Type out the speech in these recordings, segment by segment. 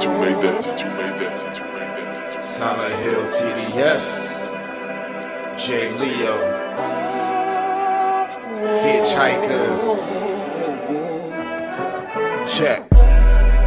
Did you make that? Did you make that? Did you make that? Silent Hill TDS, J. Leo, Hitchhikers. Check.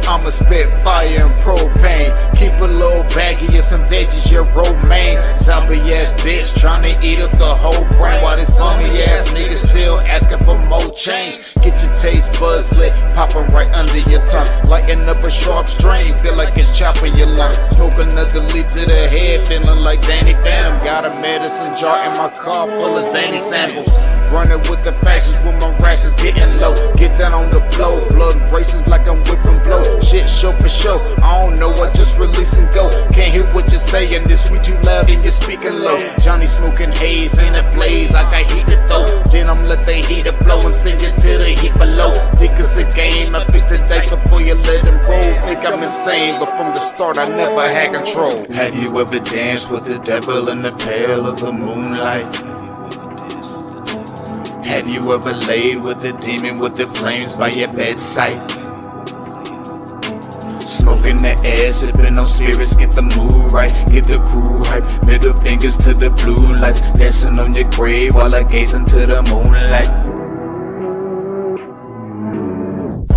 I'ma spit fire and propane. Keep a little baggie of some veggies, your romaine. Zombie ass bitch tryna eat up the whole brain. While this bummy ass nigga still asking for more change. Get your taste buds lit, popping right under your tongue. Lighting up a sharp strain, feel like it's chopping your lungs. Smoke another leaf to the head, feeling like Danny Phantom. Got a medicine jar in my car full of zany samples. Running with the factions when my rations getting low. Get down on the floor, blood races like I'm whipping blow. Shit show for show, I don't know, I just release and go. Can't hear what you're saying, this sweet too loud and you're speaking low. Johnny smoking haze, ain't a blaze, I got heat to throw. Then I'm let the heater flow and sing it to the heat below. Think it's a game, I pick today before you let him roll. Think I'm insane, but from the start I never had control. Have you ever danced with the devil in the pale of the moonlight? Have you ever laid with a demon with the flames by your bedside? Smoking the air, sipping on spirits, get the mood right, get the crew hype. Middle fingers to the blue lights, dancing on your grave while I gaze into the moonlight.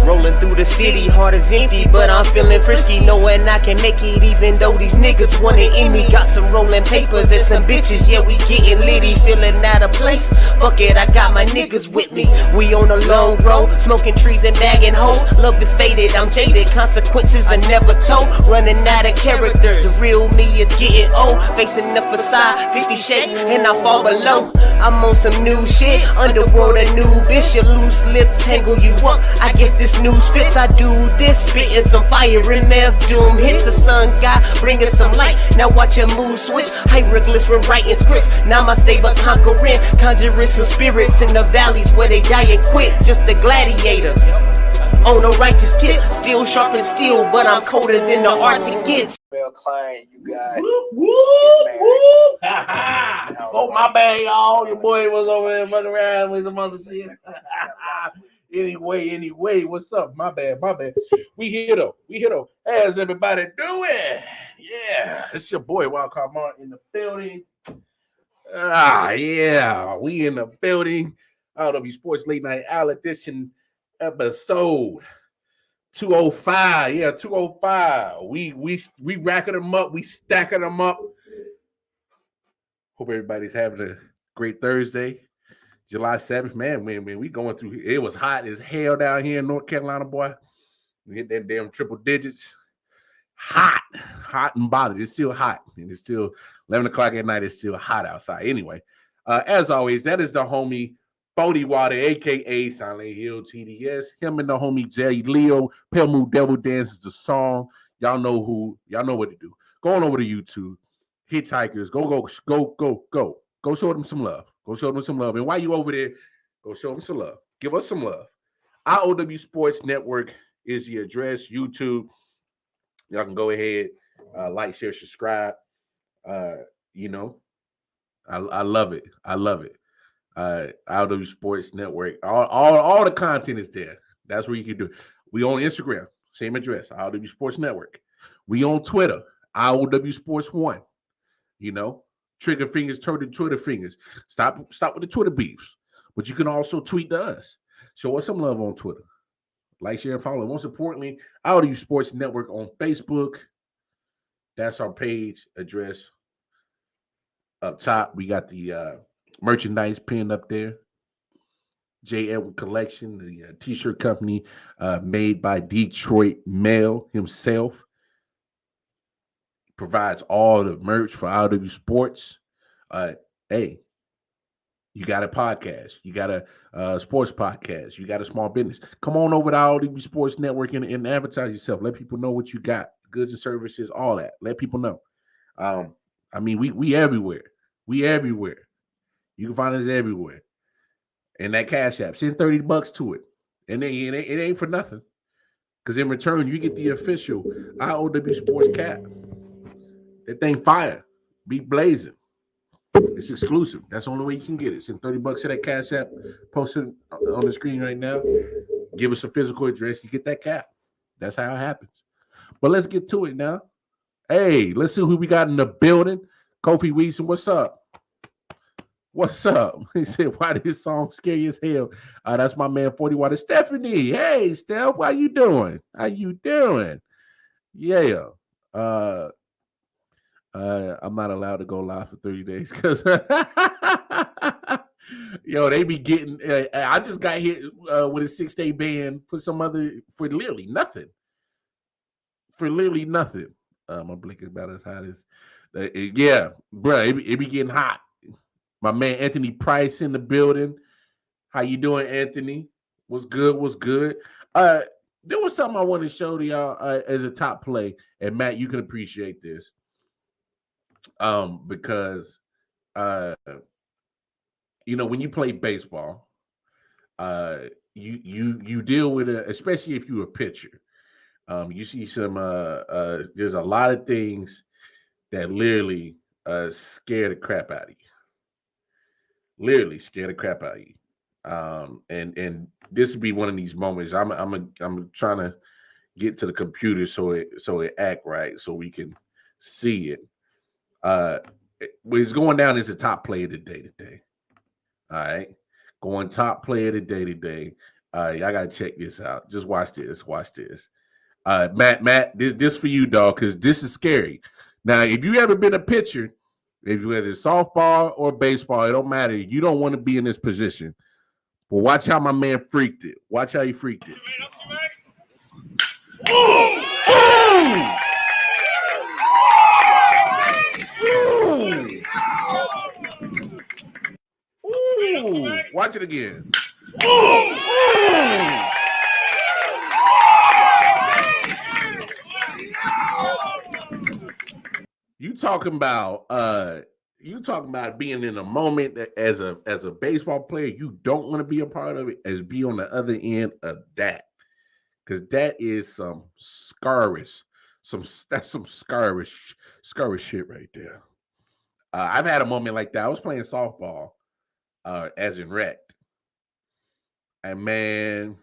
Rolling through the city, heart is empty, but I'm feeling frisky, knowing I can make it even though these niggas want it in me. Got some rolling papers and some bitches, yeah, we getting litty, feeling out of place. Fuck it, I got my niggas with me. We on a long road, smoking trees and bagging hoes. Love is faded, I'm jaded, consequences are never told. Running out of character, the real me is getting old. Facing the facade, 50 shades, and I fall below. I'm on some new shit, underworld a new bitch. Your loose lips tangle you up, I guess this news fits. I do this, spitting some fire in meth doom. Hits the sun god, bringing some light. Now watch your mood switch, hieroglyphs when writing scripts. Namaste but conquering, conjuring some spirits in the valleys where they die and quit. Just a gladiator on a righteous tip, still sharp and steel, but I'm colder than the Arctic gets. Client, you got. Oh, my bad, y'all. Your boy was over there fucking around with some other shit. Anyway, what's up? My bad. We here though. How's everybody doing? Yeah, it's your boy Wildcard Martin in the building. Yeah, we in the building. I.O.W. Sports Late Night Owl Edition episode 205. Yeah, 205. We racking them up. We stacking them up. Hope everybody's having a great Thursday. July 7th, man, we going through, it was hot as hell down here in North Carolina, boy. We hit them damn triple digits. Hot and bothered. It's still hot. And it's still 11 o'clock at night. It's still hot outside. Anyway, as always, that is the homie 40 Water, a.k.a. Silent Hill TDS. Him and the homie J. Leo. Pale Moon Devil Dance is the song. Y'all know what to do. Go on over to YouTube. Hitchhikers. Go show them some love. Go show them some love. And while you over there, go show them some love. Give us some love. I.O.W. Sports Network is the address. YouTube. Y'all can go ahead, like, share, subscribe. I love it. I.O.W. Sports Network. All the content is there. That's where you can do it. We on Instagram. Same address. I.O.W. Sports Network. We on Twitter. I.O.W. Sports 1. Trigger fingers, turn Twitter fingers. Stop with the Twitter beefs. But you can also tweet to us. Show us some love on Twitter. Like, share, and follow. Most importantly, I.O.W. Sports Network on Facebook. That's our page address. Up top, we got the merchandise pinned up there. J. Edward Collection, the t-shirt company made by Detroit Mel himself. Provides all the merch for I.O.W. Sports. Hey, you got a podcast. You got a sports podcast. You got a small business. Come on over to I.O.W. Sports Network and advertise yourself. Let people know what you got. Goods and services, all that. Let people know. We everywhere. We everywhere. You can find us everywhere. And that Cash App, send $30 to it. And it ain't for nothing. Because in return, you get the official I.O.W. Sports cap. That thing fire. Be blazing. It's exclusive. That's the only way you can get it. Send $30 to that Cash App. Post it on the screen right now. Give us a physical address. You get that cap. That's how it happens. But let's get to it now. Hey, let's see who we got in the building. Kofi Weeson, what's up? What's up? He said, why this song scary as hell? That's my man 40 Water. Stephanie. Hey, Steph, how you doing? How you doing? Yeah. Uh I'm not allowed to go live for 30 days because yo, they be getting I just got hit with a 6-day ban for for literally nothing. For literally nothing. My blink is about as hot as yeah, bro. It be getting hot. My man Anthony Price in the building. How you doing, Anthony? What's good? What's good? Uh, there was something I wanted to show to y'all as a top play, and Matt, you can appreciate this, because uh, when you play baseball, you deal with it, especially if you're a pitcher. You see there's a lot of things that literally scare the crap out of you. Literally scare the crap out of you. And this would be one of these moments. I'm trying to get to the computer so it act right so we can see it. What is going down is the top player of the day today. All right, going top player of the day today. Y'all gotta check this out. Just watch this. Watch this. Matt, this for you, dog, because this is scary. Now, if you ever been a pitcher, if whether it's softball or baseball, it don't matter. You don't want to be in this position. But watch how my man freaked it. Watch how he freaked it. Ooh! Ooh! Ooh! Watch it again. Ooh! You talking about being in a moment that as a baseball player, you don't want to be a part of it, as be on the other end of that. Because that is some scarish, that's some scarish shit right there. I've had a moment like that. I was playing softball, as in rect, and man,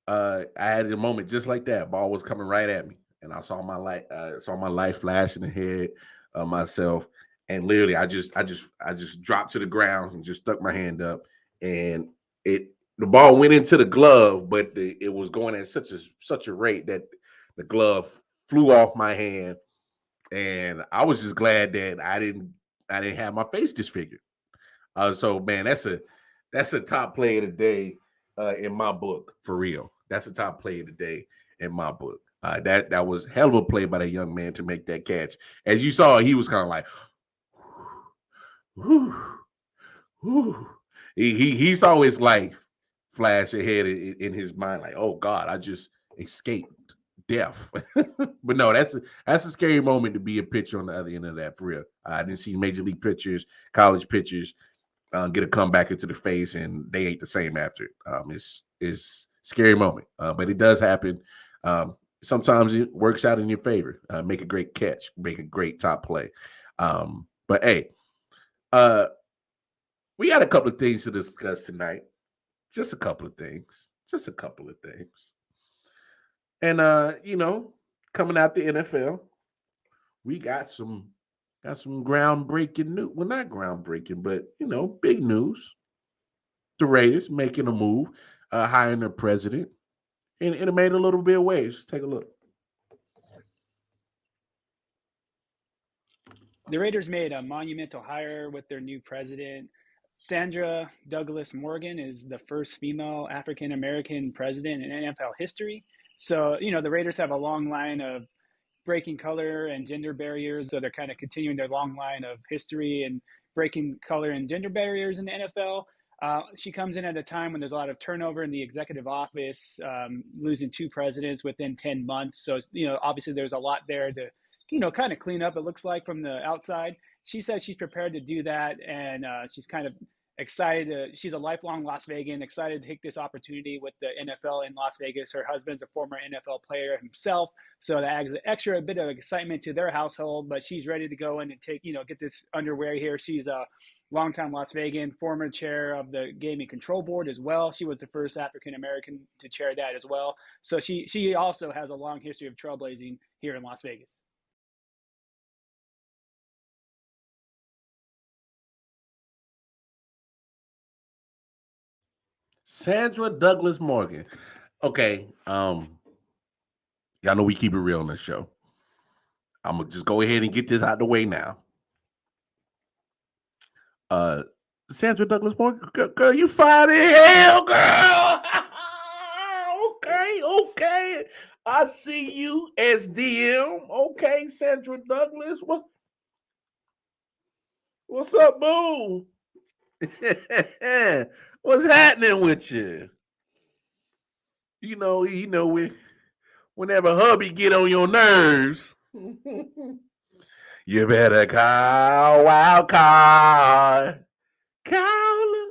I had a moment just like that. Ball was coming right at me, and I saw my light flashing ahead of myself, and literally, I just dropped to the ground and just stuck my hand up, and the ball went into the glove, but it was going at such a rate that the glove flew off my hand, and I was just glad that I didn't have my face disfigured. So man, that's a top play of the day in my book, for real. That's a top play of the day in my book. That was hell of a play by that young man to make that catch. As you saw, he was kind of like, whew, whew. He saw his life flash ahead in his mind, like, oh God, I just escaped death. But no, that's a scary moment to be a pitcher on the other end of that, for real. I didn't see major league pitchers, college pitchers get a comeback into the face, and they ain't the same after. It's scary moment, but it does happen. Sometimes it works out in your favor. Make a great catch, make a great top play. But hey, we had a couple of things to discuss tonight. Just a couple of things. Just a couple of things. And coming out the NFL, we got some groundbreaking news. Well, not groundbreaking, but big news. The Raiders making a move, hiring their president, and it made a little bit of waves. Take a look. The Raiders made a monumental hire with their new president. Sandra Douglas Morgan is the first female African American president in NFL history. So, the Raiders have a long line of breaking color and gender barriers. So they're kind of continuing their long line of history and breaking color and gender barriers in the NFL. She comes in at a time when there's a lot of turnover in the executive office, losing two presidents within 10 months. So, obviously there's a lot there to, kind of clean up, it looks like, from the outside. She says she's prepared to do that, and she's kind of she's a lifelong Las Vegan, excited to take this opportunity with the NFL in Las Vegas. Her husband's a former NFL player himself, so that adds an extra bit of excitement to their household. But she's ready to go in and get this underway here. She's a longtime Las Vegan, former chair of the Gaming Control Board as well. She was the first African American to chair that as well. So she also has a long history of trailblazing here in Las Vegas. Sandra Douglas Morgan. Okay, y'all know we keep it real on this show. I'm gonna just go ahead and get this out the way now. Sandra Douglas Morgan, girl, you fine as hell, girl. Okay. I see you, SDM. Okay, Sandra Douglas. What's up, boo? What's happening with you? You know, whenever hubby get on your nerves, you better call wild card. Call.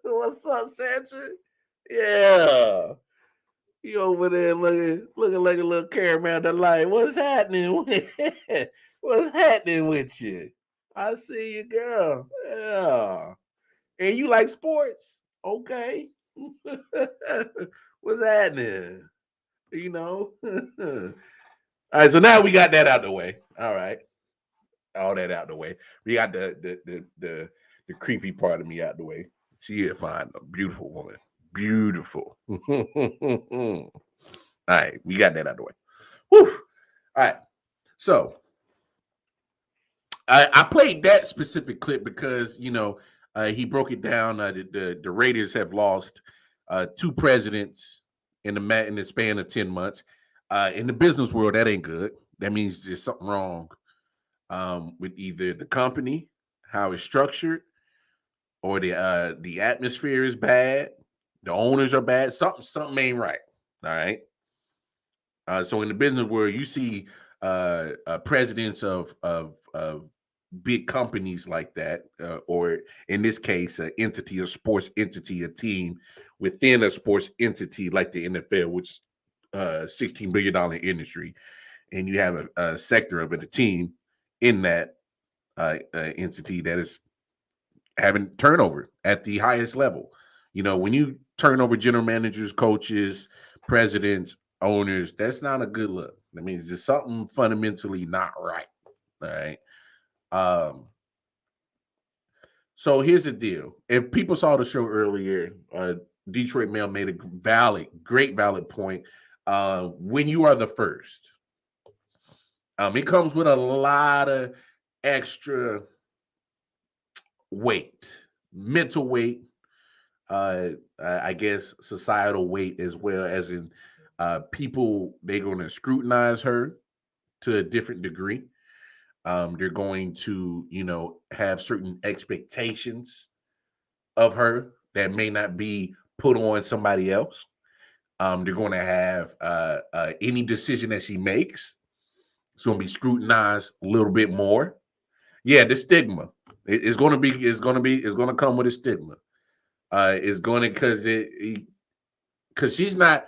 What's up, Sandra? Yeah. You over there looking like a little caramel delight. What's happening? What's happening with you? I see you, girl. Yeah. And you like sports? Okay. What's happening? You know? All right, so now we got that out the way. All right. All that out the way. We got the creepy part of me out the way. She is fine, a beautiful woman. Beautiful. All right, we got that out the way. Whew. All right. So I played that specific clip because he broke it down. The Raiders have lost 2 presidents in the span of 10 months. In the business world, that ain't good. That means there's something wrong with either the company, how it's structured, or the atmosphere is bad. The owners are bad. Something ain't right. All right. So in the business world, you see presidents of big companies like that, or in this case, an entity, a sports entity, a team within a sports entity like the NFL, which $16 billion industry, and you have a sector of it, a team in that entity that is having turnover at the highest level. When you turn over general managers, coaches, presidents, owners, that's not a good look. That means there's something fundamentally not right. All right. So here's the deal. If people saw the show earlier, Detroit Mail made a great valid point. When you are the first, it comes with a lot of extra weight, mental weight, I guess societal weight, as well as in people, they're going to scrutinize her to a different degree. They're going to, have certain expectations of her that may not be put on somebody else. They're going to have any decision that she makes, it's going to be scrutinized a little bit more. Yeah, the stigma. It's going to come with a stigma. It's going to because she's not.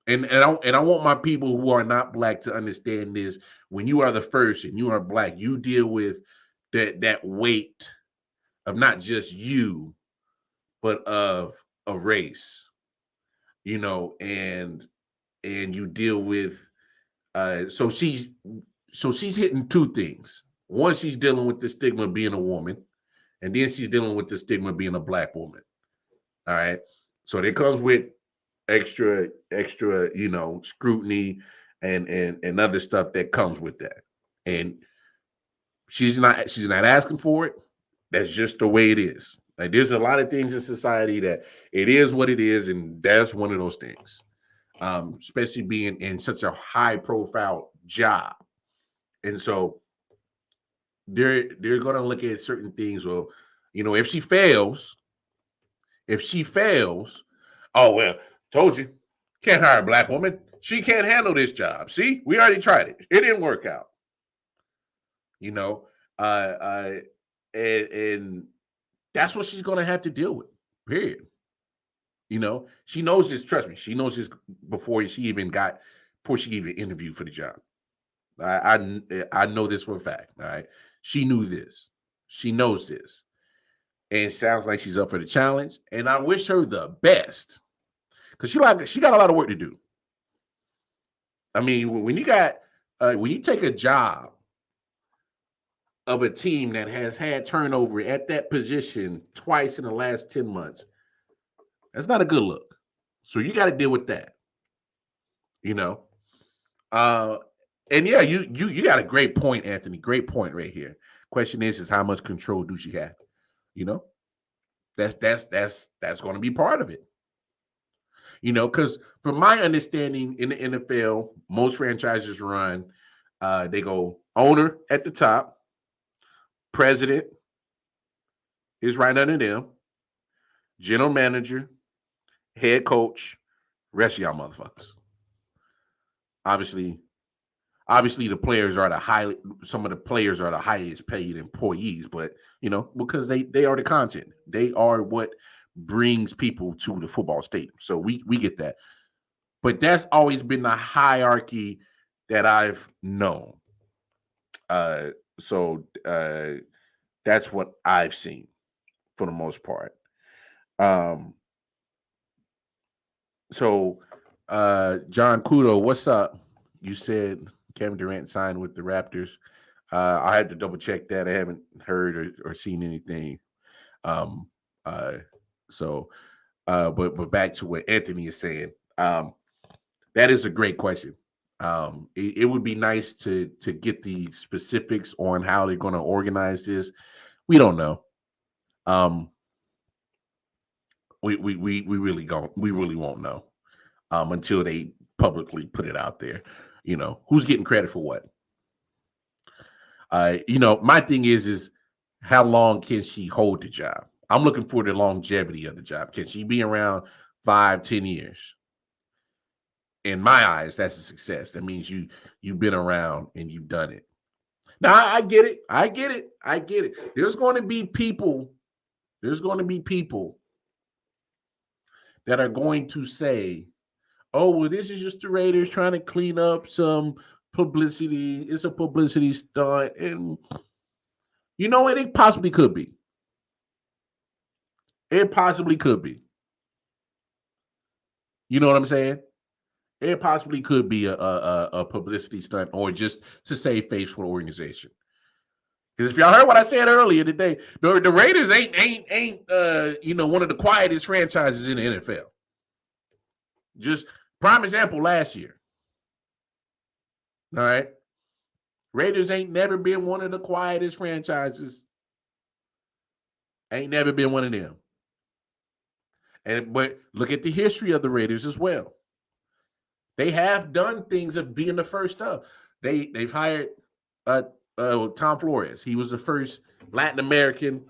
And I want my people who are not black to understand this. When you are the first and you are black, you deal with that weight of not just you, but of a race, and you deal with so she's hitting 2 things. One, she's dealing with the stigma of being a woman, and then she's dealing with the stigma of being a black woman. All right. So that comes with extra, scrutiny and other stuff that comes with that. And she's not asking for it. That's just the way it is. Like, there's a lot of things in society that it is what it is, and that's one of those things. Especially being in such a high profile job. And so they're gonna look at certain things. Well, if she fails, oh well, told you, can't hire a black woman. She can't handle this job. See, we already tried it. It didn't work out. And That's what she's going to have to deal with. Period. You know, she knows this. Trust me, she knows this before she even interviewed for the job. I know this for a fact. All right, she knew this. She knows this, and it sounds like she's up for the challenge. And I wish her the best because she got a lot of work to do. I mean, when you take a job of a team that has had turnover at that position twice in the last 10 months, that's not a good look. So you got to deal with that. You know. And yeah, you got a great point, Anthony. Great point right here. Question is how much control do she have? You know, that's going to be part of it. You know, because from my understanding in the NFL, most franchises run, they go owner at the top, president is right under them, general manager, head coach, rest of y'all motherfuckers. Obviously, the players are some of the players are the highest paid employees, but you know, because they are the content. They are what brings people to the football stadium. So we get that. But that's always been the hierarchy that I've known. So that's what I've seen for the most part. So John Kudo, what's up? You said Kevin Durant signed with the Raptors. I had to double check that. I haven't heard or seen anything. But back to what Anthony is saying. That is a great question. It would be nice to get the specifics on how they're going to organize this. We don't know. We really won't know until they publicly put it out there. You know, who's getting credit for what? You know, my thing is how long can she hold the job? I'm looking for the longevity of the job. Can she be around 5-10 years? In my eyes, that's a success. That means you've been around and you've done it. Now I get it. There's going to be people that are going to say, oh, well, this is just the Raiders trying to clean up some publicity. It's a publicity stunt. And you know what? It possibly could be. It possibly could be. You know what I'm saying? It possibly could be a publicity stunt or just to save face for the organization. Because if y'all heard what I said earlier today, the Raiders ain't one of the quietest franchises in the NFL. Just prime example last year. All right. Raiders ain't never been one of the quietest franchises. Ain't never been one of them. But look at the history of the Raiders as well. They have done things of being the first up. They've hired Tom Flores. He was the first Latin American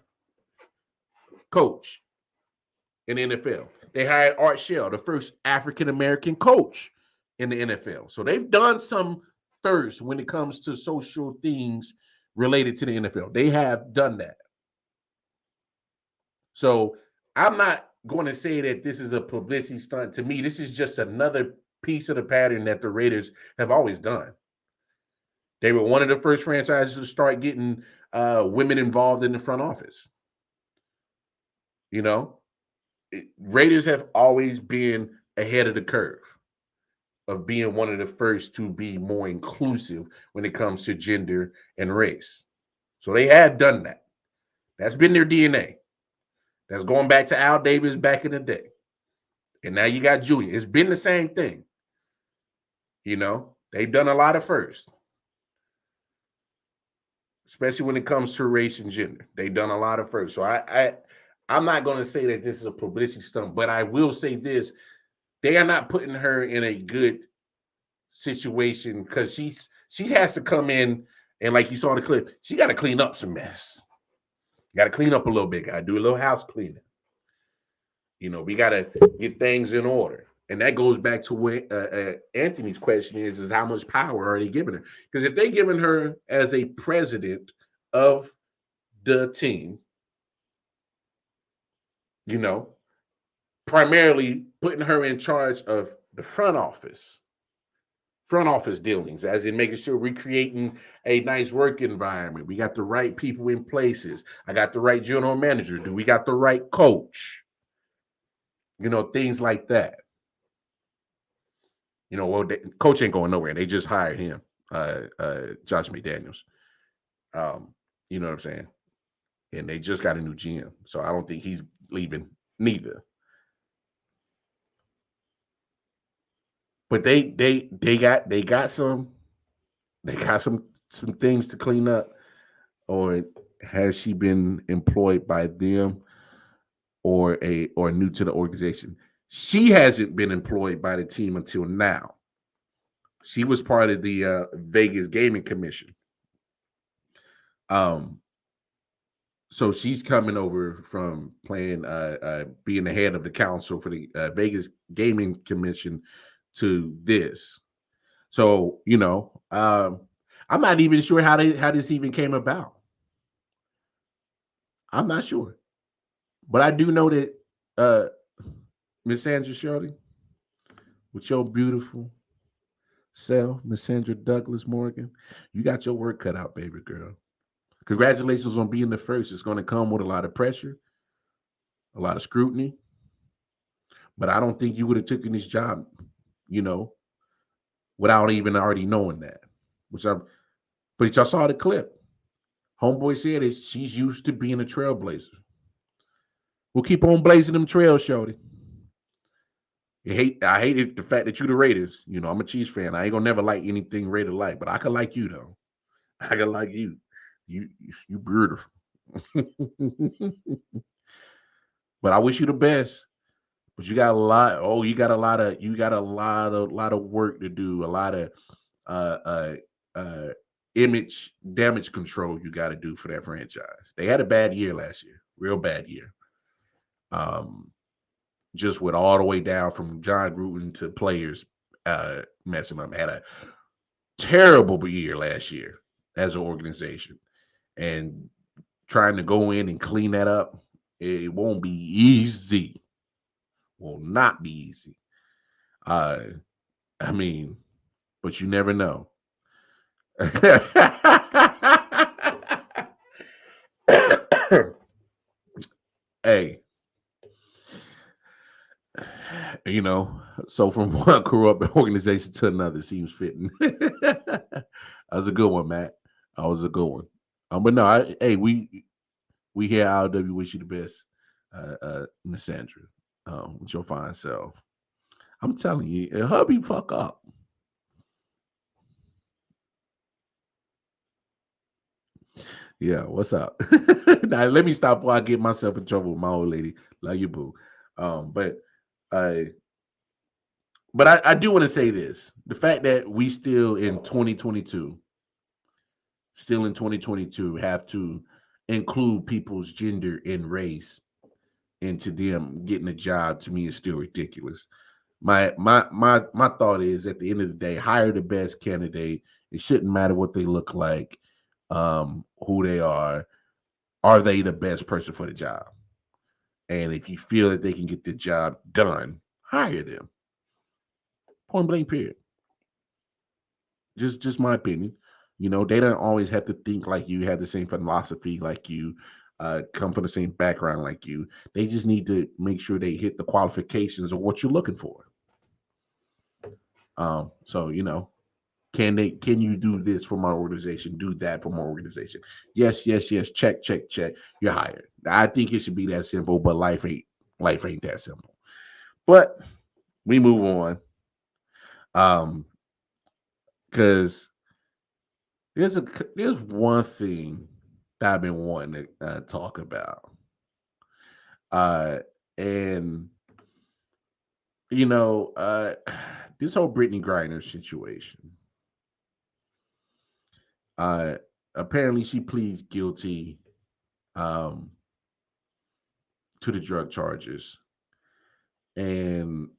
coach in the NFL. They hired Art Shell, the first African American coach in the NFL. So they've done some first when it comes to social things related to the NFL. They have done that. So I'm not going to say that this is a publicity stunt. To me, this is just another piece of the pattern that the Raiders have always done. They were one of the first franchises to start getting women involved in the front office. You know, Raiders have always been ahead of the curve of being one of the first to be more inclusive when it comes to gender and race. So they have done that. That's been their DNA. That's going back to Al Davis back in the day. And now you got Julian. It's been the same thing. You know, they've done a lot of first. Especially when it comes to race and gender. They've done a lot of first. So I'm not going to say that this is a publicity stunt, but I will say this. They are not putting her in a good situation because she has to come in and, like you saw in the clip, she got to clean up some mess. Got to clean up a little bit. Got to do a little house cleaning. You know, we got to get things in order. And that goes back to what Anthony's question is how much power are they giving her? Because if they're giving her as a president of the team, you know, primarily putting her in charge of the front office dealings, as in making sure we're creating a nice work environment. We got the right people in places. I got the right general manager. Do we got the right coach? You know, things like that. You know, well, coach ain't going nowhere. They just hired him, Josh McDaniels. You know what I'm saying? And they just got a new GM, so I don't think he's leaving neither. But they got some things to clean up. Or has she been employed by them or new to the organization? She hasn't been employed by the team until now. She was part of the Vegas Gaming Commission. Um, so she's coming over from playing, being the head of the council for the Vegas Gaming Commission to this. So I'm not even sure how this even came about. I'm not sure, but I do know that Miss Sandra Shirley, with your beautiful self, Miss Sandra Douglas Morgan, you got your work cut out, baby girl. Congratulations on being the first. It's going to come with a lot of pressure, a lot of scrutiny, but I don't think you would have taken this job, you know, without even already knowing that. But y'all saw the clip. Homeboy said it. She's used to being a trailblazer. We'll keep on blazing them trails, shorty. I hated the fact that you the Raiders. You know, I'm a Chiefs fan. I ain't gonna never like anything Raider like, but I could like you though. I could like you. You beautiful. But I wish you the best. But you got a lot. Oh, you got a lot of work to do. A lot of uh uh image damage control you got to do for that franchise. They had a bad year last year, real bad year. Just went all the way down from John Gruden to players messing up. Had a terrible year last year as an organization, and trying to go in and clean that up, it won't be easy. Will not be easy. I mean, but you never know. Hey, so from one corrupt organization to another seems fitting. That was a good one, Matt. That was a good one. But no, we here at I.O.W. wish you the best, Miss Sandra, with your fine self. I'm telling you, hubby, fuck up. Yeah, what's up? Now let me stop before I get myself in trouble with my old lady. Love you, boo. But I I do want to say this: the fact that we still in 2022, have to include people's gender and race into them getting a job, to me is still ridiculous. My thought is, at the end of the day, hire the best candidate. It shouldn't matter what they look like, who they are. Are they the best person for the job? And if you feel that they can get the job done, hire them. Point blank, period. Just my opinion. They don't always have to think like you, have the same philosophy like you, come from the same background like you. They just need to make sure they hit the qualifications of what you're looking for. So can you do this for my organization? Do that for my organization? Yes, yes, yes. Check, check, check. You're hired. I think it should be that simple, but life ain't that simple. But we move on. Because there's one thing that I've been wanting to talk about. And this whole Brittany Griner situation. Apparently she pleads guilty to the drug charges. And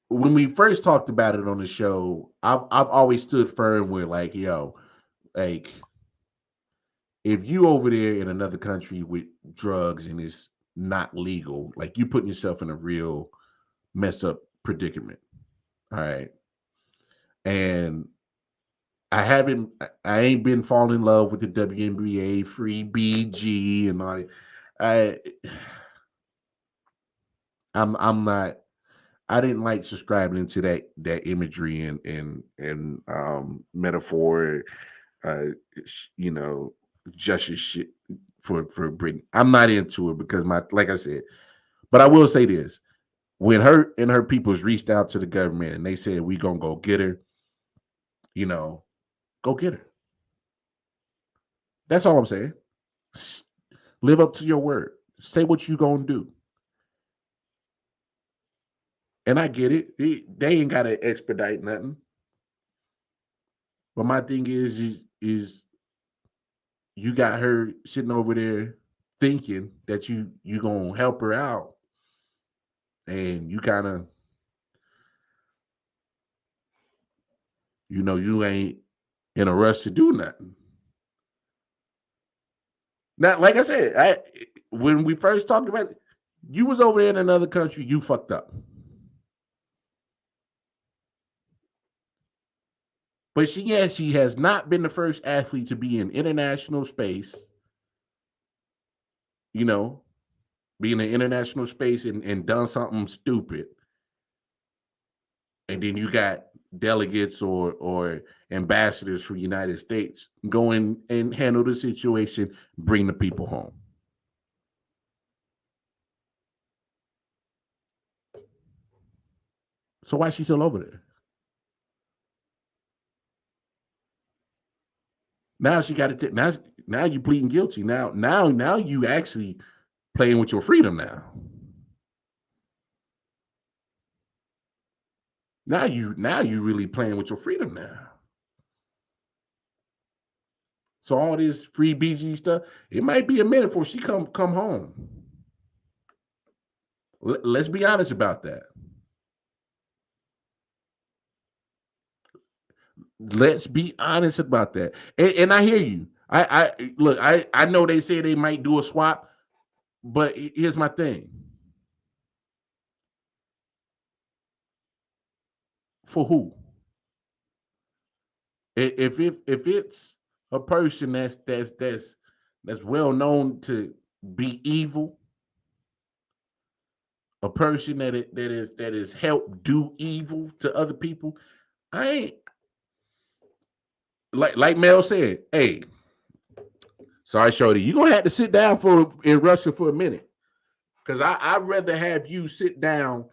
when we first talked about it on the show, I've always stood firm with, like, yo, like, if you over there in another country with drugs and it's not legal, like you putting yourself in a real messed up predicament. All right. And I ain't been falling in love with the WNBA, free BG and all that. I I'm not I didn't like subscribing into that imagery and metaphor, uh, you know, justice shit for Brittany. I'm not into it because like I said, but I will say this: when her and her peoples reached out to the government and they said we gonna go get her, you know, go get her. That's all I'm saying. Live up to your word. Say what you gonna do. And I get it. They ain't gotta expedite nothing. But my thing is you got her sitting over there thinking that you gonna help her out, and you kind of you ain't in a rush to do nothing. Now, like I said, when we first talked about it, you was over there in another country, you fucked up. But she has not been the first athlete to be in international space, you know, be in an international space and done something stupid. And then you got delegates or ambassadors from the United States go in and handle the situation, bring the people home. So why is she still over there? Now she got to now you pleading guilty. Now you actually playing with your freedom now. Now you really playing with your freedom now. So all this free BG stuff, it might be a minute before she come home. Let's be honest about that. Let's be honest about that. And I hear you. I look. I know they say they might do a swap, but here's my thing. For who? If it's a person that's well known to be evil, a person that is helped do evil to other people, I ain't like Mel said. Hey, sorry, Shorty, you gonna have to sit down in Russia for a minute, because I'd rather have you sit down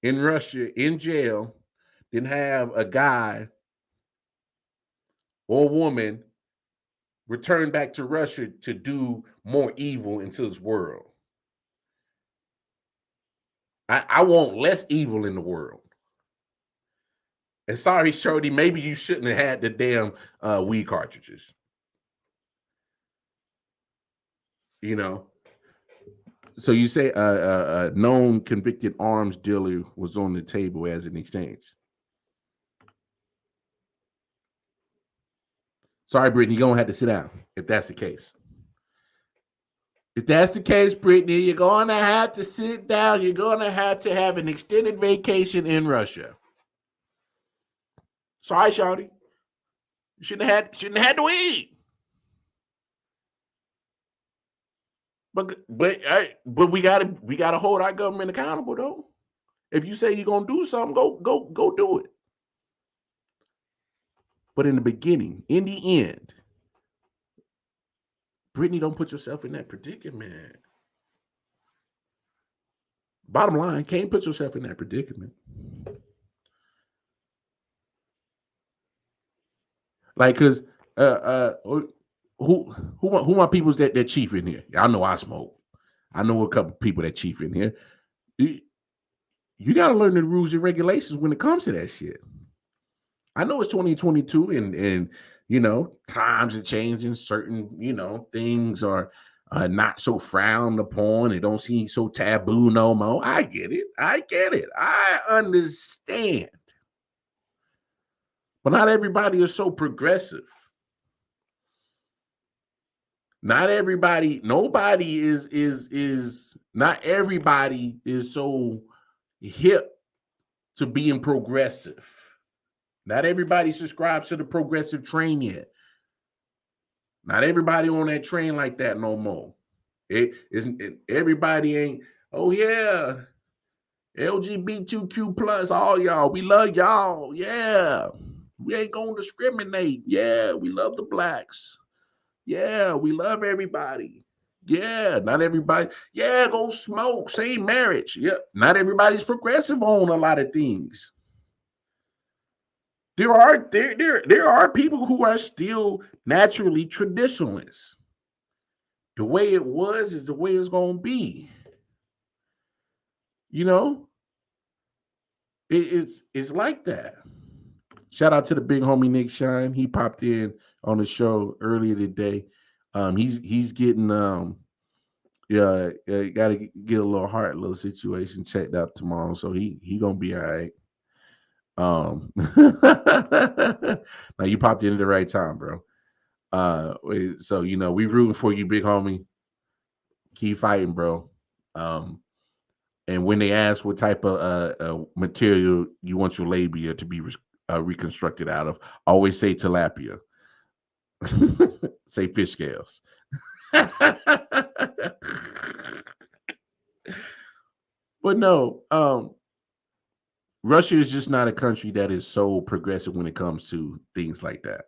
in Russia in jail than have a guy or woman return back to Russia to do more evil into this world. I want less evil in the world. And sorry, Shorty, maybe you shouldn't have had the damn weed cartridges. You know. So you say a known convicted arms dealer was on the table as an exchange. Sorry, Brittany, you're gonna have to sit down if that's the case. If that's the case, Brittany, you're gonna have to sit down. You're gonna have to have an extended vacation in Russia. Sorry, Shawty. You shouldn't have had the weed. But we gotta hold our government accountable though. If you say you're gonna do something, go do it. But in the beginning, in the end, Brittany, don't put yourself in that predicament. Bottom line, can't put yourself in that predicament. Like, cause who my people's that chief in here? I know I smoke. I know a couple people that chief in here. You got to learn the rules and regulations when it comes to that shit. I know it's 2022 and you know times are changing. Certain things are not so frowned upon. It don't seem so taboo no more. I get it. I understand. But not everybody is so progressive. Not everybody, not everybody is so hip to being progressive. Not everybody subscribes to the progressive train yet. Not everybody on that train like that no more. It isn't everybody ain't, oh yeah, LGBTQ plus, all y'all. We love y'all. Yeah. We ain't gonna discriminate. Yeah, we love the blacks. Yeah, we love everybody. Yeah, not everybody. Yeah, go smoke, same marriage. Yeah, not everybody's progressive on a lot of things. There are people who are still naturally traditionalists. The way it was is the way it's gonna be. You know, it's like that. Shout out to the big homie Nick Shine. He popped in on the show earlier today. He's getting yeah, got to get a little situation checked out tomorrow, so he gonna be all right. Now you popped in at the right time, bro. So we rooting for you, big homie. Keep fighting, bro. And when they ask what type of material you want your labia to be reconstructed out of, always say tilapia. Say fish scales. But no, Russia is just not a country that is so progressive when it comes to things like that.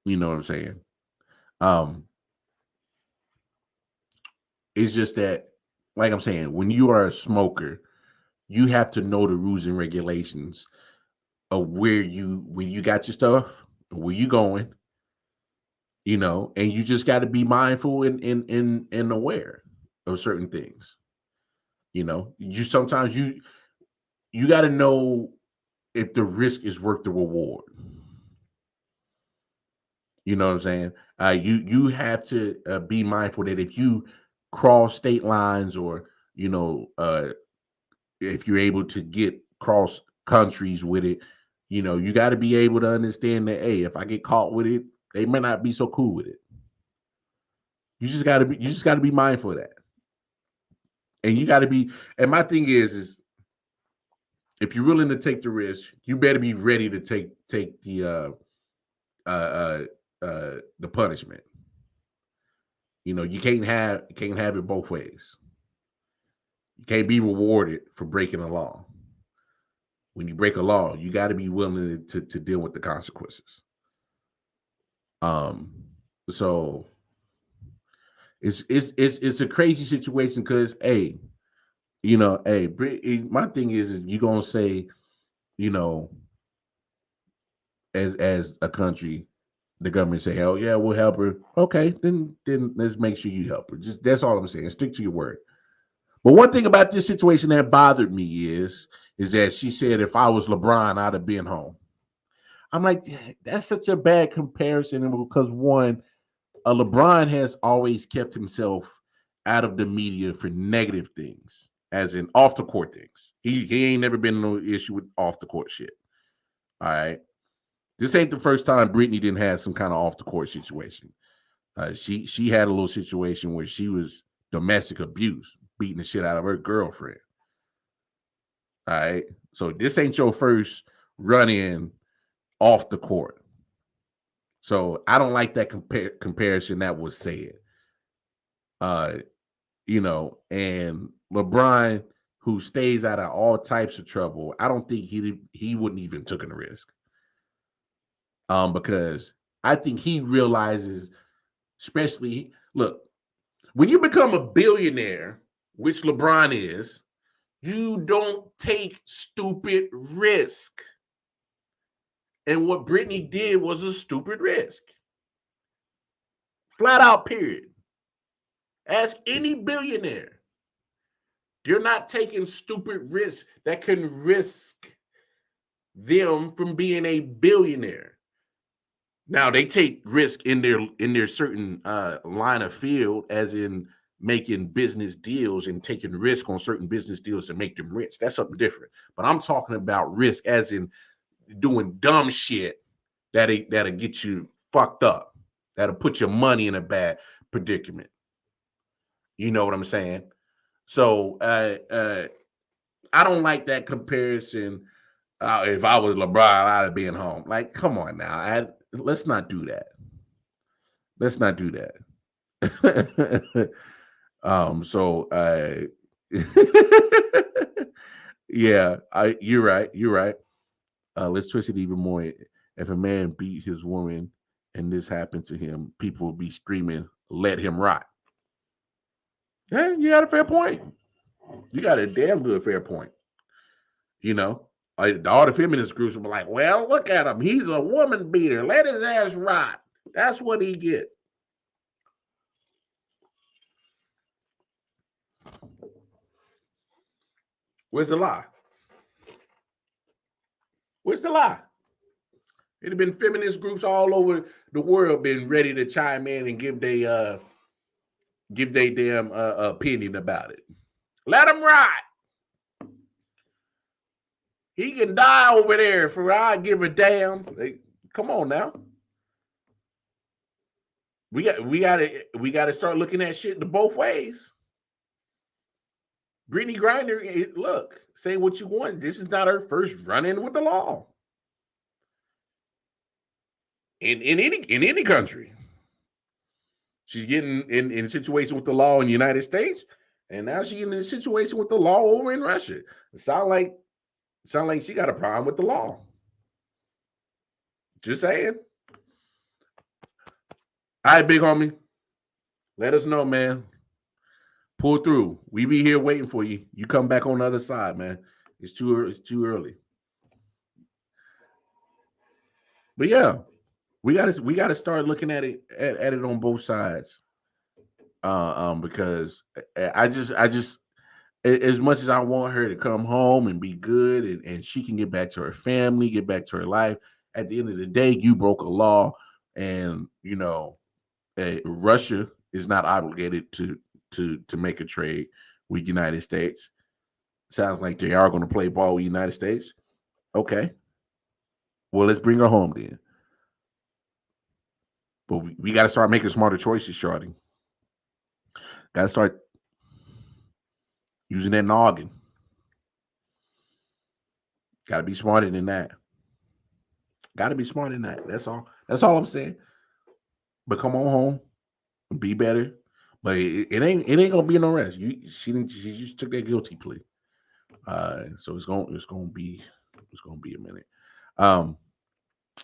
You know what I'm saying? Um, it's just that, like I'm saying, when you are a smoker, you have to know the rules and regulations of when you got your stuff, where you going, and you just got to be mindful and aware of certain things. You sometimes you got to know if the risk is worth the reward. You know what I'm saying? You have to be mindful that if you cross state lines, or if you're able to get cross countries with it, you got to be able to understand that, hey, if I get caught with it, they may not be so cool with it. You just got to be mindful of that, and you got to be. And my thing is if you're willing to take the risk, you better be ready to take the punishment. You can't have it both ways. You can't be rewarded for breaking a law. When you break a law, you got to be willing to deal with the consequences. So it's a crazy situation because, hey, my thing is you gonna say, as a country, the government say, hell yeah, we'll help her. Okay, then let's make sure you help her. Just that's all I'm saying. Stick to your word. But one thing about this situation that bothered me is that she said if I was LeBron, I'd have been home. I'm like, that's such a bad comparison because one, LeBron has always kept himself out of the media for negative things, as in off the court things. He ain't never been no issue with off the court shit. All right. This ain't the first time Brittany didn't have some kind of off the court situation. She had a little situation where she was domestic abuse, beating the shit out of her girlfriend. All right. So this ain't your first run in off the court. So I don't like that comparison that was said. And LeBron, who stays out of all types of trouble, I don't think he wouldn't even took a risk. Because I think he realizes, especially, look, when you become a billionaire, which LeBron is, you don't take stupid risk. And what Brittany did was a stupid risk. Flat out, period. Ask any billionaire. You're not taking stupid risks that can risk them from being a billionaire. Now they take risk in their certain line of field, as in making business deals and taking risk on certain business deals to make them rich. That's something different. But I'm talking about risk as in doing dumb shit that'll get you fucked up. That'll put your money in a bad predicament. You know what I'm saying? So I don't like that comparison. If I was LeBron, I'd have been home. Like, come on now. Let's not do that. Let's not do that. So yeah, you're right. You're right. Let's twist it even more. If a man beat his woman and this happened to him, people will be screaming, "Let him rot." Yeah, you got a fair point. You got a damn good fair point. You know, all the feminist groups will be like, "Well, look at him. He's a woman beater. Let his ass rot. That's what he get." Where's the lie? Where's the lie? It have been feminist groups all over the world been ready to chime in and give they damn opinion about it. Let him rot. He can die over there for I give a damn. Come on now. We got to start looking at shit in both ways. Brittany Griner, look, say what you want. This is not her first run-in with the law. In any country. She's getting in a situation with the law in the United States, and now she's in a situation with the law over in Russia. It sound like she got a problem with the law. Just saying. All right, big homie. Let us know, man. Pull through. We be here waiting for you. You come back on the other side, man. It's too early. But yeah, we gotta start looking at it on both sides. Because I just as much as I want her to come home and be good and she can get back to her family, get back to her life, at the end of the day, you broke a law, and you know, Russia is not obligated to make a trade with United States. Sounds like they are going to play ball with United States. Okay, well, let's bring her home then. But we got to start making smarter choices, shorty. Got to start using that noggin. Got to be smarter than that. Got to be smarter than that. That's all. That's all I'm saying. But come on home, be better. But it ain't gonna be no rest. She just took that guilty plea. So it's gonna be a minute.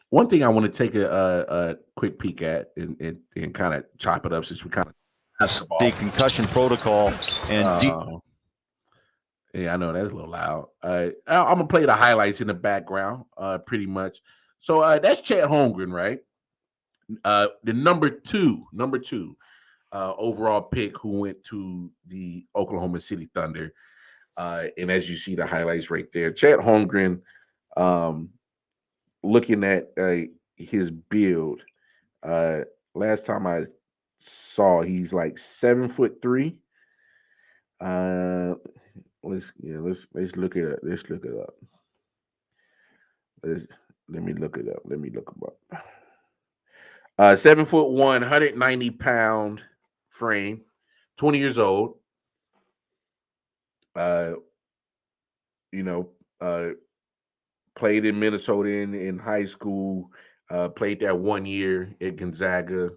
One thing I want to take a quick peek at and kind of chop it up since we kind of the concussion protocol and yeah, I know that's a little loud. I'm gonna play the highlights in the background, pretty much. So that's Chet Holmgren, right? The number two overall pick who went to the Oklahoma City Thunder. And as you see the highlights right there, Chet Holmgren, looking at his build, last time I saw he's like 7'3". Let's look it up. Let me look it up. 7'1", 190-pound frame, 20 years old. Played in Minnesota in high school. Played that 1 year at Gonzaga.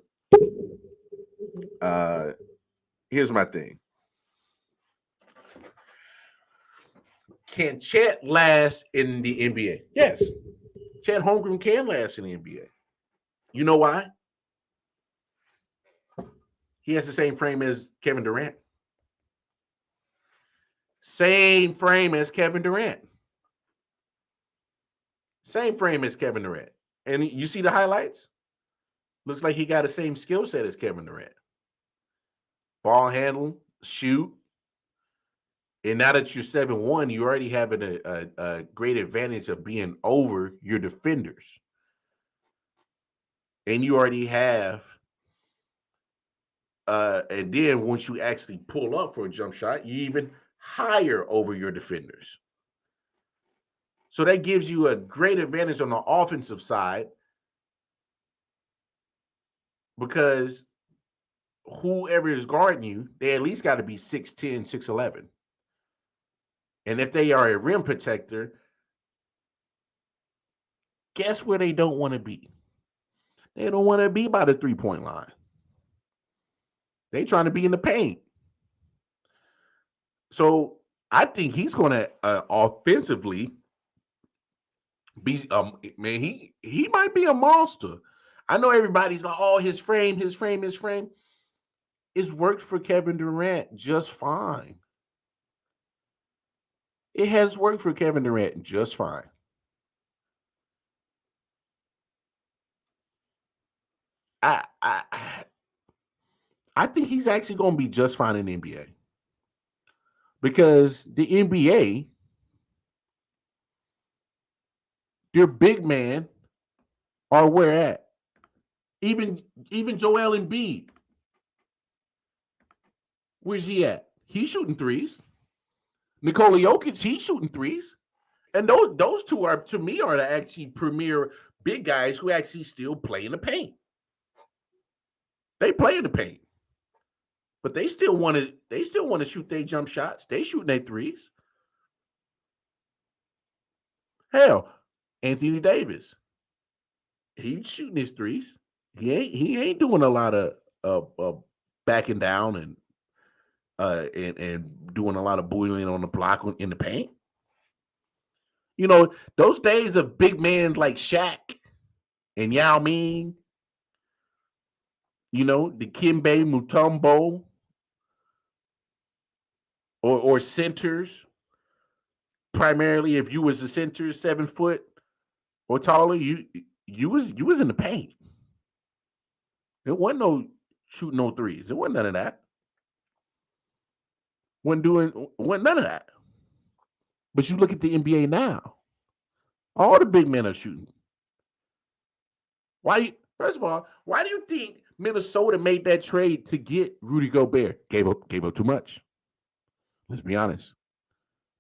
Here's my thing. Can Chet last in the NBA? Yes. Chet Holmgren can last in the NBA. You know why? He has the same frame as Kevin Durant. Same frame as Kevin Durant. And you see the highlights? Looks like he got the same skill set as Kevin Durant. Ball handling, shoot. And now that you're 7'1", you already have a great advantage of being over your defenders. And you already have, and then once you actually pull up for a jump shot, you even higher over your defenders. So that gives you a great advantage on the offensive side because whoever is guarding you, they at least got to be 6'10", 6'11". And if they are a rim protector, guess where they don't want to be? They don't want to be by the 3-point line. They trying to be in the paint. So I think he's going to offensively be man. He might be a monster. I know everybody's like, oh, his frame. It's worked for Kevin Durant just fine. It has worked for Kevin Durant just fine. I think he's actually going to be just fine in the NBA because the NBA, their big man are where at. Even Joel Embiid, where's he at? He's shooting threes. Nikola Jokic, he's shooting threes. And those two are, to me, are the actually premier big guys who actually still play in the paint. They play in the paint. But they still want to shoot their jump shots. They shooting their threes. Hell, Anthony Davis, he's shooting his threes. He ain't doing a lot of backing down and doing a lot of bullying on the block in the paint. You know, those days of big men like Shaq and Yao Ming, you know, the Kimbe Mutombo or centers. Primarily, if you was a center, 7 foot or taller, you was in the paint. There wasn't no shooting no threes. There wasn't none of that. Wasn't none of that. But you look at the NBA now, all the big men are shooting. First of all, why do you think Minnesota made that trade to get Rudy Gobert? Gave up too much. Let's be honest.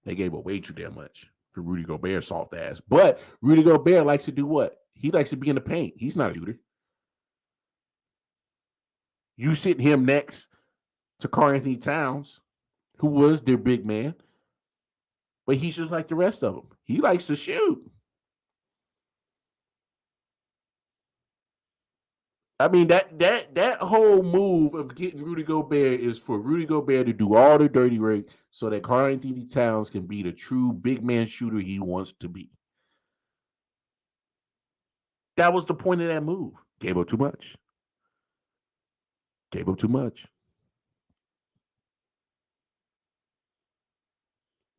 They gave up way too damn much for Rudy Gobert, soft ass. But Rudy Gobert likes to do what? He likes to be in the paint. He's not a shooter. You sit him next to Karl-Anthony Towns, who was their big man, but he's just like the rest of them. He likes to shoot. I mean, that whole move of getting Rudy Gobert is for Rudy Gobert to do all the dirty work so that Karl-Anthony Towns can be the true big man shooter he wants to be. That was the point of that move. Gave up too much. Gave up too much.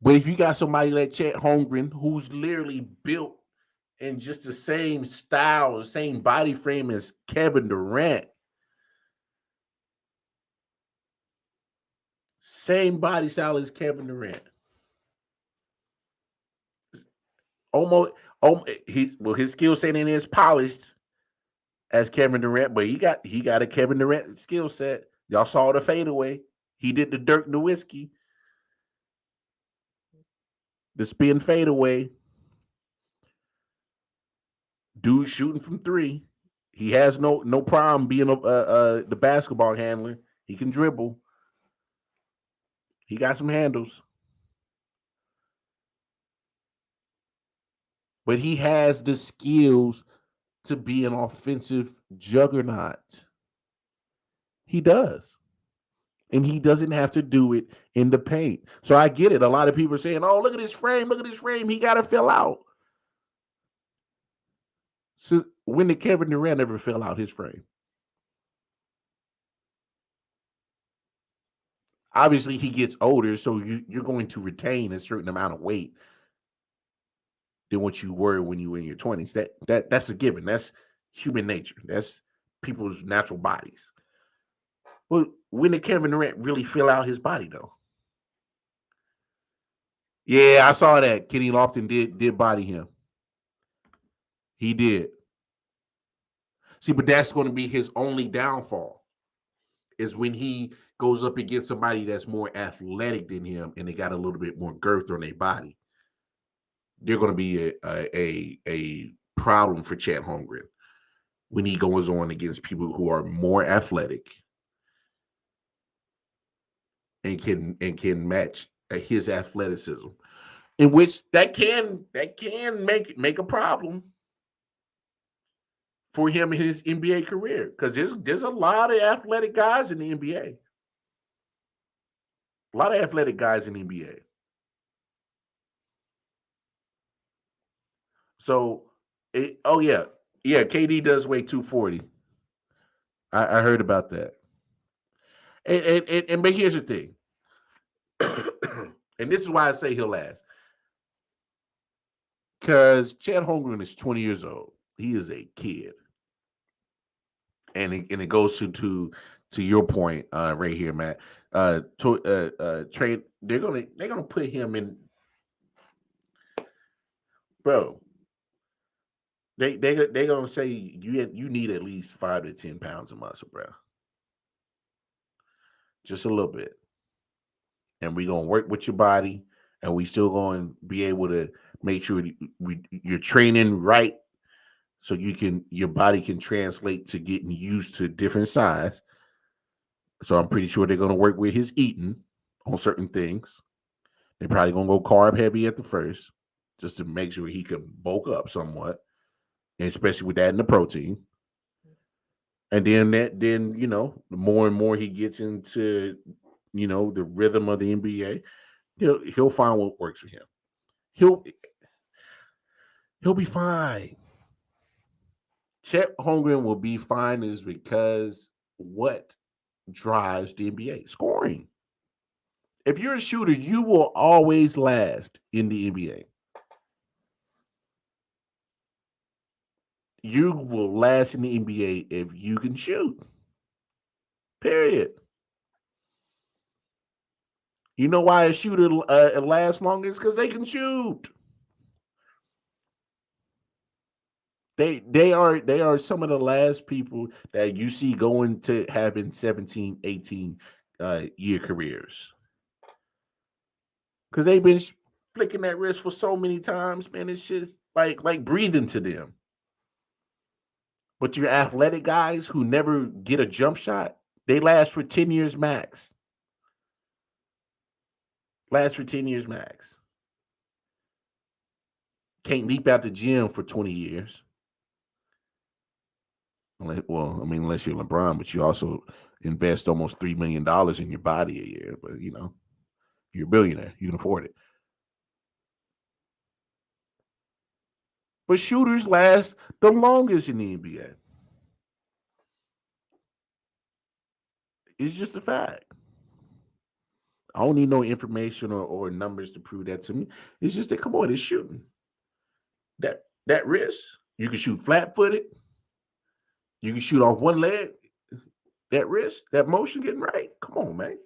But if you got somebody like Chet Holmgren, who's literally built in just the same style, the same body frame as Kevin Durant, same body style as Kevin Durant, his skill set ain't as polished as Kevin Durant, but he got a Kevin Durant skill set. Y'all saw the fadeaway. He did the Dirk Nowitzki, the spin fadeaway. Dude shooting from three. He has no problem being the basketball handler. He can dribble. He got some handles. But he has the skills to be an offensive juggernaut. He does. And he doesn't have to do it in the paint. So I get it. A lot of people are saying, oh, look at his frame. Look at his frame. He got to fill out. So when did Kevin Durant ever fill out his frame? Obviously, he gets older, so you're going to retain a certain amount of weight than what you were when you were in your 20s. That's a given. That's human nature. That's people's natural bodies. But when did Kevin Durant really fill out his body, though? Yeah, I saw that. Kenny Lofton did body him. He did. See, but that's going to be his only downfall, is when he goes up against somebody that's more athletic than him and they got a little bit more girth on their body. They're going to be a problem for Chet Holmgren when he goes on against people who are more athletic and can match his athleticism, in which that can make a problem for him in his NBA career, because there's a lot of athletic guys in the NBA. A lot of athletic guys in the NBA. So, oh yeah, KD does weigh 240. I heard about that. And but here's the thing, and this is why I say he'll last. Because Chad Holmgren is 20 years old. He is a kid. And it goes to your point right here, Matt. Trade, they're gonna put him in, bro. They're gonna say you need at least 5 to 10 pounds of muscle, bro. Just a little bit. And we're gonna work with your body, and we still gonna be able to make sure you're training right, so your body can translate to getting used to different size. So I'm pretty sure they're gonna work with his eating on certain things. They're probably gonna go carb heavy at the first, just to make sure he can bulk up somewhat, and especially with that in the protein. And then the more and more he gets into the rhythm of the NBA, he'll find what works for him. He'll be fine. Chet Holmgren will be fine, is because what drives the NBA? Scoring. If you're a shooter, you will always last in the NBA. You will last in the NBA if you can shoot. Period. You know why a shooter lasts longest? Because they can shoot. They are some of the last people that you see going to having 17, 18 year careers. Because they've been flicking that wrist for so many times, man. It's just like breathing to them. But your athletic guys who never get a jump shot, they last for 10 years max. Last for 10 years max. Can't leap out the gym for 20 years. Unless you're LeBron, but you also invest almost $3 million in your body a year. But you're a billionaire, you can afford it. But shooters last the longest in the NBA. It's just a fact. I don't need no information or numbers to prove that to me. It's just that, come on, it's shooting. That wrist, you can shoot flat-footed. You can shoot off one leg. That wrist, that motion getting right. Come on, man.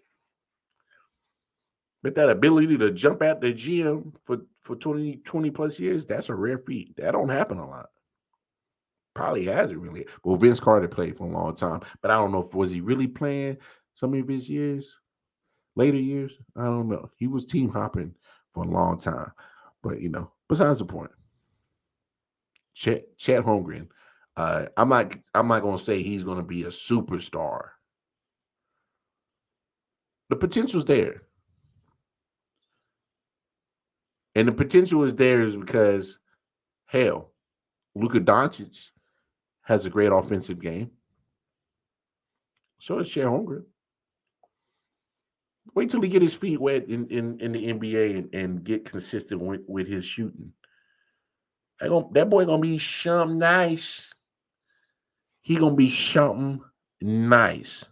But that ability to jump out the gym for 20 plus years, that's a rare feat. That don't happen a lot. Probably hasn't really. Well, Vince Carter played for a long time, but I don't know if was he really playing some of his later years. I don't know. He was team hopping for a long time, but besides the point. Chet Holmgren. I'm not gonna say he's gonna be a superstar. The potential's there. And the potential is there is because, hell, Luka Doncic has a great offensive game. So does Chet Holmgren. Wait till he get his feet wet in the NBA and get consistent with his shooting. That boy gonna be something nice. He gonna be something nice.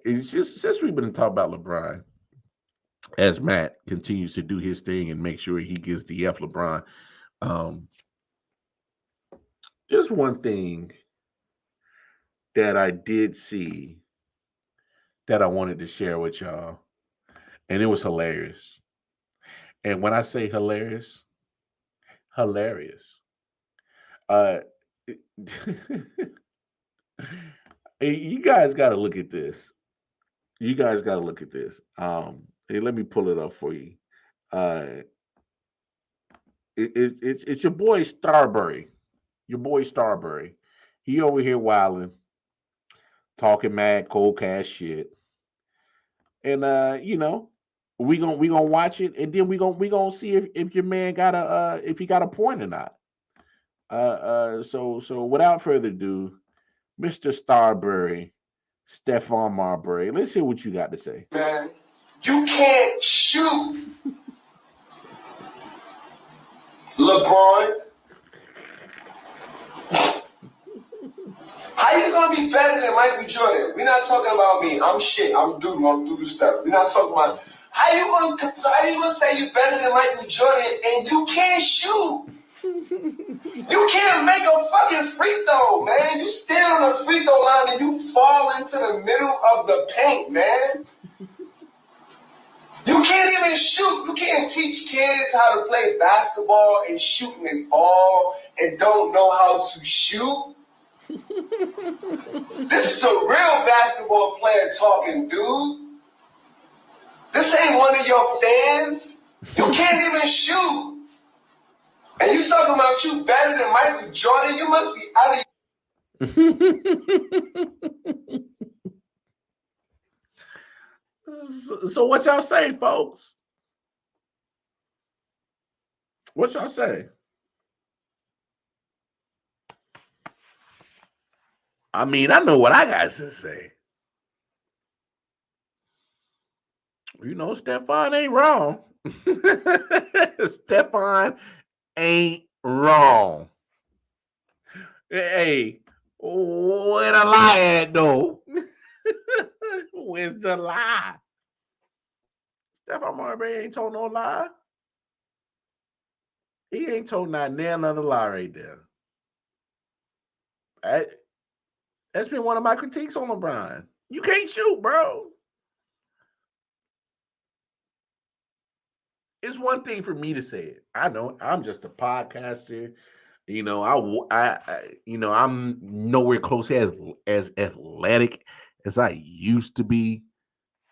It's just since we've been talking about LeBron, as Matt continues to do his thing and make sure he gives the F LeBron. There's one thing that I did see that I wanted to share with y'all, and it was hilarious. And when I say hilarious, hilarious. Uh, you guys got to look at this. You guys got to look at this. Hey, let me pull it up for you. It's your boy Starbury. Your boy Starbury. He over here wilding, talking mad cold cash shit. And we gonna watch it, and then we gonna see if your man got a if he got a point or not. So without further ado, Mr. Starbury, Stephon Marbury, let's hear what you got to say. Man, you can't shoot LeBron. How you gonna be better than Michael Jordan? We're not talking about me. I'm shit. I'm doodle stuff. We're not talking about how you gonna say you better than Michael Jordan and you can't shoot? You can't make a fucking free throw, man. You stand on the free throw line and you fall into the middle of the paint, man. You can't even shoot. You can't teach kids how to play basketball and shooting a ball and don't know how to shoot. This is a real basketball player talking, dude. This ain't one of your fans. You can't even shoot. And you talking about you better than Michael Jordan? You must be out of So what y'all say, folks? What y'all say? I mean, I know what I got to say. You know, Stephon ain't wrong. Stephon ain't wrong. Hey, where the lie at, though? Where's the lie? Stephon Marbury ain't told no lie. He ain't told not another lie right there. That's been one of my critiques on LeBron. You can't shoot, bro. It's one thing for me to say it. I know I'm just a podcaster. You know, I'm nowhere close as athletic as I used to be.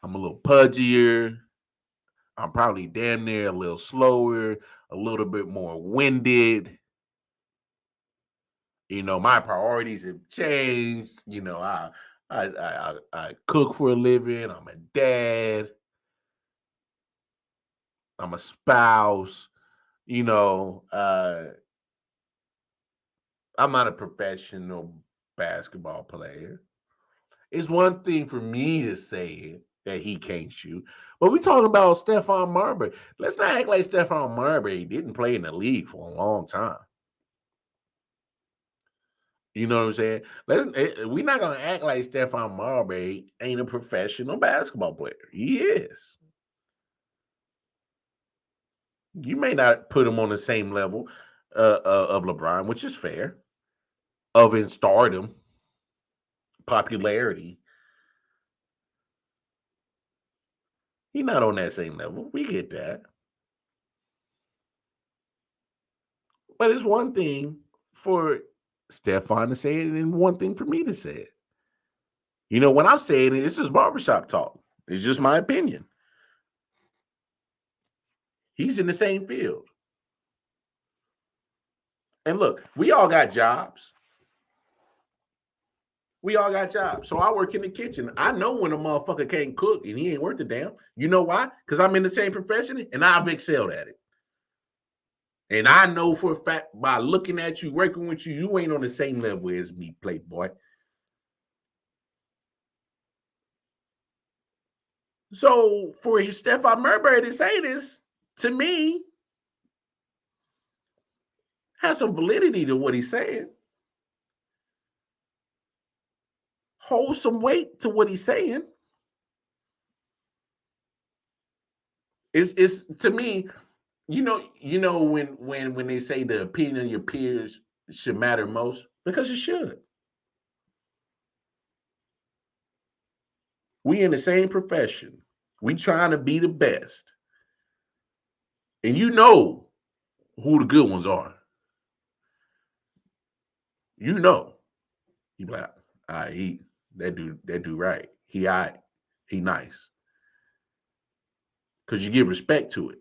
I'm a little pudgier. I'm probably damn near a little slower, a little bit more winded. You know, my priorities have changed. You know, I cook for a living. I'm a dad. I'm a spouse. You know, I'm not a professional basketball player. It's one thing for me to say that he can't shoot, but we're talking about Stephon Marbury. Let's not act like Stephon Marbury didn't play in the league for a long time. You know what I'm saying? We're not gonna act like Stephon Marbury ain't a professional basketball player. He is. You may not put him on the same level of LeBron, which is fair, of in stardom, popularity. He's not on that same level. We get that. But it's one thing for Stephon to say it and one thing for me to say it. You know, when I'm saying it, it's just barbershop talk. It's just my opinion. He's in the same field. And look, we all got jobs. We all got jobs. So I work in the kitchen. I know when a motherfucker can't cook and he ain't worth a damn. You know why? Because I'm in the same profession and I've excelled at it. And I know for a fact by looking at you, working with you, you ain't on the same level as me, Playboy. So for Stephon Marbury to say this, to me, has some validity to what he's saying. Hold some weight to what he's saying. It's to me, you know when they say the opinion of your peers should matter most, because it should. We in the same profession. We trying to be the best. And you know who the good ones are. You know. You like, that dude right. He all right. He nice. Because you give respect to it.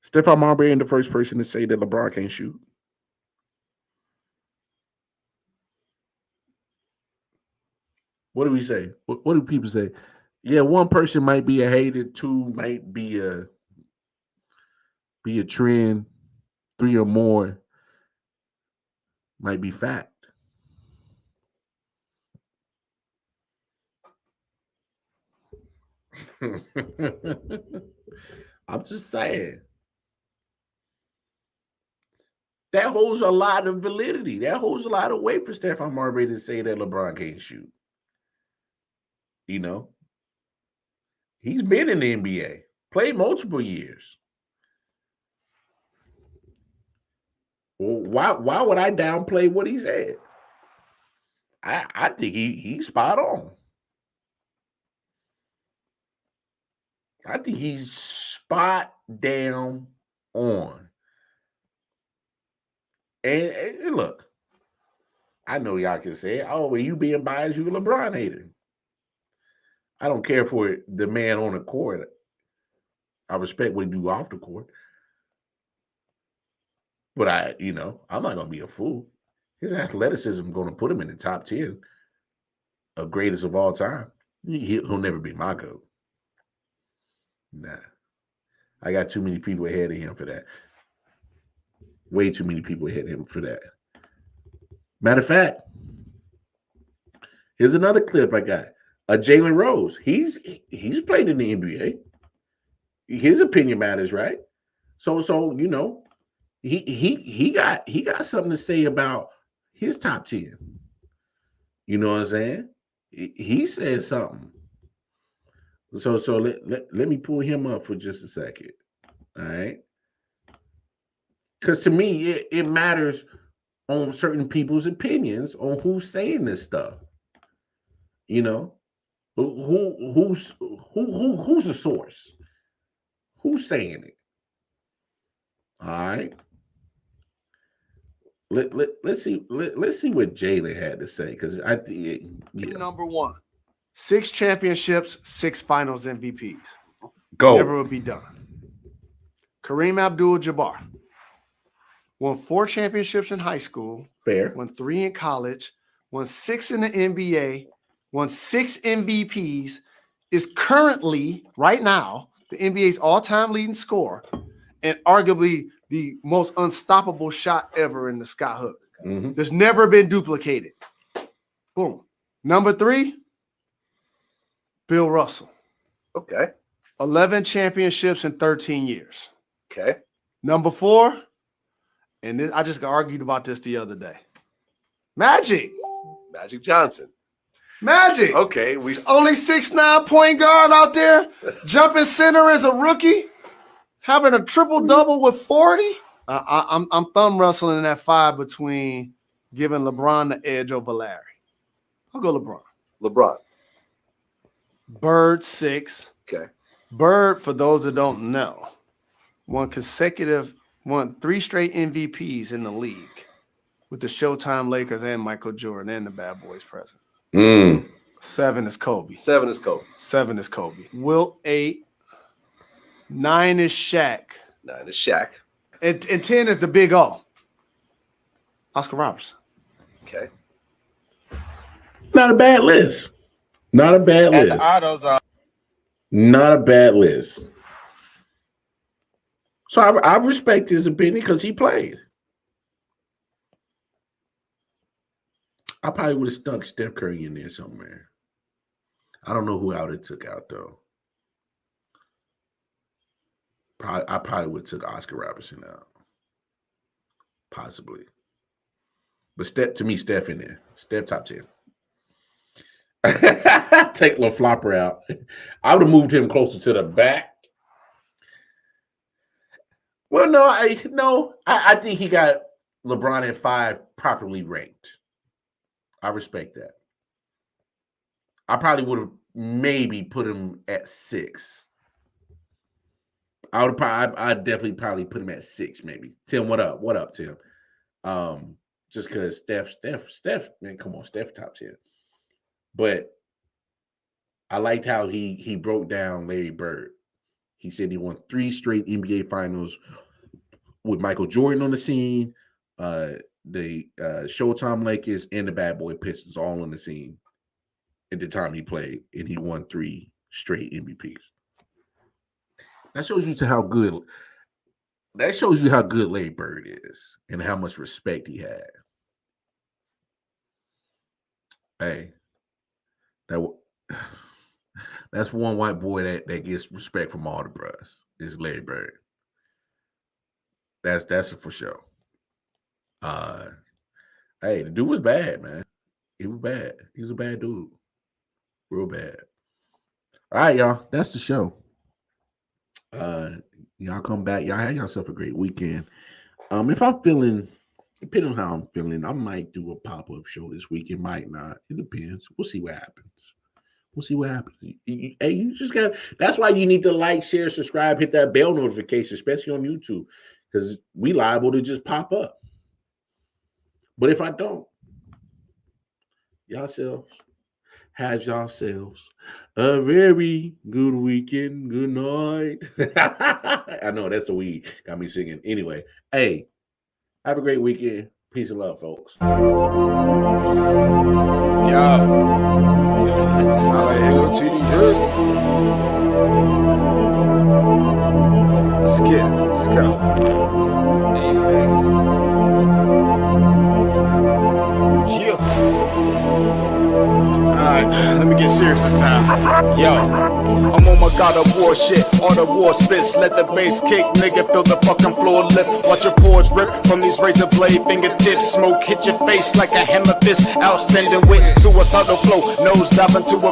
Stephon Marbury ain't the first person to say that LeBron can't shoot. What do we say? What do people say? Yeah, one person might be a hater, two might be a trend, three or more might be fact. I'm just saying. That holds a lot of validity. That holds a lot of weight for Stephon Marbury to say that LeBron can't shoot. You know, he's been in the NBA, played multiple years. Well, why would I downplay what he said? I think he's spot on. I think he's spot down on. And look, I know y'all can say, "Oh, well, you being biased, you a LeBron hater." I don't care for the man on the court. I respect what he do off the court. But I'm not gonna be a fool. His athleticism is gonna put him in the top 10 of greatest of all time. He'll never be my GOAT. Nah. I got too many people ahead of him for that. Way too many people ahead of him for that. Matter of fact, here's another clip I got. Jalen Rose. He's played in the NBA. His opinion matters, right? So he got something to say about his top 10. You know what I'm saying? He said something. So let me pull him up for just a second. All right. Because to me, it matters on certain people's opinions on who's saying this stuff. You know, who's the source? Who's saying it? All right. Let's see what Jalen had to say, because I think Number one, 6 championships, 6 finals MVPs. Go. Never will be done. Kareem Abdul-Jabbar won 4 championships in high school. Fair. Won 3 in college. Won 6 in the NBA. Won 6 MVPs. Is currently, right now, the NBA's all-time leading scorer and arguably the most unstoppable shot ever in the sky hook. Mm-hmm. There's never been duplicated. Boom. Number 3, Bill Russell. Okay. 11 championships in 13 years. Okay. Number 4, and this, I just argued about this the other day. Magic Johnson. Magic. Okay. Only 6'9" point guard out there, jumping center as a rookie, having a triple-double with 40. I'm thumb wrestling in that 5 between giving LeBron the edge over Larry. I'll go LeBron. Bird 6. Okay. Bird, for those that don't know, won 3 straight MVPs in the league with the Showtime Lakers and Michael Jordan and the Bad Boys present. 7 is Kobe. 7 is Kobe. Wilt 8. 9 is Shaq. 9 is Shaq. And 10 is the Big O. Oscar Robertson. Okay. Not a bad list. Not a bad list. And the autos are. Not a bad list. So I respect his opinion because he played. I probably would have stuck Steph Curry in there somewhere. I don't know who I would have took out though. I probably would have took Oscar Robertson out. Possibly. But Steph in there. Steph top 10. Take Lil Flopper out. I would have moved him closer to the back. Well, no, I think he got LeBron at 5 properly ranked. I respect that. I probably would have maybe put him at 6. I'd definitely probably put him at 6, maybe. Tim, what up? What up, Tim? Just because Steph, man, come on, Steph top 10. But I liked how he broke down Larry Bird. He said he won 3 straight NBA finals with Michael Jordan on the scene, the Showtime Lakers, and the Bad Boy Pistons all on the scene at the time he played, and he won 3 straight MVPs. That shows you how good Larry Bird is and how much respect he had. Hey, that's one white boy that gets respect from all the bros. Is Larry Bird. That's for sure. Hey, the dude was bad, man. He was bad. He was a bad dude. Real bad. All right, y'all. That's the show. Y'all come back. Y'all have yourself a great weekend. If I'm feeling, depending on how I'm feeling, I might do a pop-up show this week. It might not. It depends. We'll see what happens. Hey, you just got. That's why you need to like, share, subscribe, hit that bell notification, especially on YouTube, because we liable to just pop up. But if I don't, have yourselves a very good weekend. Good night. I know that's the weed got me singing. Anyway, hey, have a great weekend. Peace and love, folks. Sound like LTD Hurst. Let's get it. Let's go. Yeah. Alright, let me get serious this time. Yo, I'm on my God of War shit. All the war spits, let the bass kick, nigga, feel the fucking floor lift. Watch your pores rip from these razor blade fingertips. Smoke hit your face like a hammer fist. Outstanding wit, suicidal flow, nose dive into a